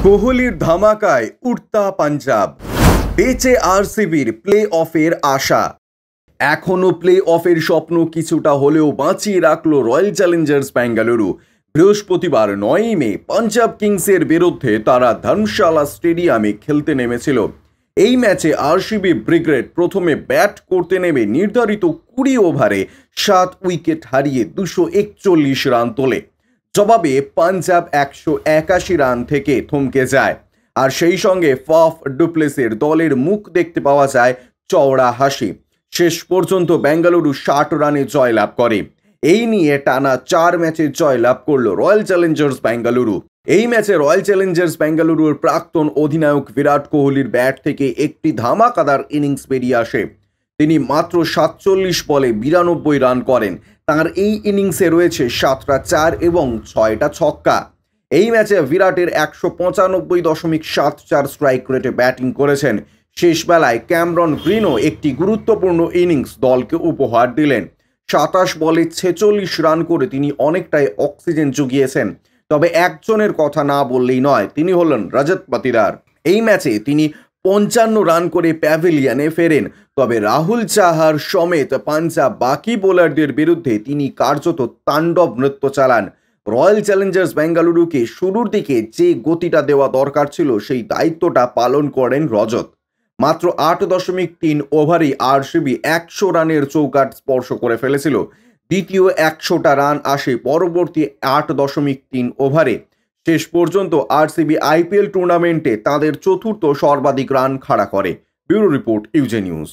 কোহলির ধামাকায় উড়তা পাঞ্জাব, বেঁচে আরসিবির প্লে অফের আশা। এখনও প্লে অফের স্বপ্ন কিছুটা হলেও বাঁচিয়ে রাখল রয়্যাল চ্যালেঞ্জার্স বেঙ্গালুরু। বৃহস্পতিবার 9ই মে পাঞ্জাব কিংসের বিরুদ্ধে তারা ধর্মশালা স্টেডিয়ামে খেলতে নেমেছিল। এই ম্যাচে আরসিবি ব্রিগেড প্রথমে ব্যাট করতে নেমে নির্ধারিত 20 ওভারে 7 উইকেট হারিয়ে 241 রান তোলে। জবাবে পাঞ্জাব 181 রান থেকে থমকে যায়, আর সেই সঙ্গে ফাফ ডু প্লেসির দলের মুখ দেখতে পাওয়া যায় চওড়া হাসি। শেষ পর্যন্ত বেঙ্গালুরু 60 রানে জয়লাভ করে। এই নিয়ে টানা 4 ম্যাচে জয়লাভ করল রয়্যাল চ্যালেঞ্জার্স বেঙ্গালুরু। এই ম্যাচে রয়্যাল চ্যালেঞ্জার্স বেঙ্গালুরুর প্রাক্তন অধিনায়ক বিরাট কোহলির ব্যাট থেকে একটি ধামাকাদার ইনিংস বেরিয়ে আসে। তিনি মাত্র 47 বলে 92 রান করেন। তার এই ইনিংসে রয়েছে 7টা 4 এবং 6টা ছক্কা। এই ম্যাচে বিরাটের 195.74 স্ট্রাইক রেটে ব্যাটিং করেছেন। শেষ বেলায় ক্যামরন গ্রিনও একটি গুরুত্বপূর্ণ ইনিংস দলকে উপহার দিলেন। 27 বলে 46 রান করে তিনি অনেকটাই অক্সিজেন জুগিয়েছেন। তবে একজনের কথা না বললেই নয়, তিনি হলেন রজত পাতিদার। এই ম্যাচে তিনি 55 রান করে প্যাভিলিয়নে ফেরেন। তবে রাহুল চাহার সমেত পাঞ্জাব বাকি বোলারদের বিরুদ্ধে তিনি কার্যত তাণ্ডব নৃত্য চালান। রয়্যাল চ্যালেঞ্জার্স বেঙ্গালুরুকে শুরুর দিকে যে গতিটা দেওয়া দরকার ছিল সেই দায়িত্বটা পালন করেন রজত। মাত্র 8.3 ওভারেই আরসিবি 100 রানের চৌকাঠ স্পর্শ করে ফেলেছিল। দ্বিতীয় 100টা রান আসে পরবর্তী 8.3 ওভারে। শেষ পর্যন্ত আরসিবি আইপিএল টুর্নামেন্টে তাদের চতুর্থ সর্বাধিক রান খাড়া করে। ব্যুরো রিপোর্ট, ইউজে নিউজ।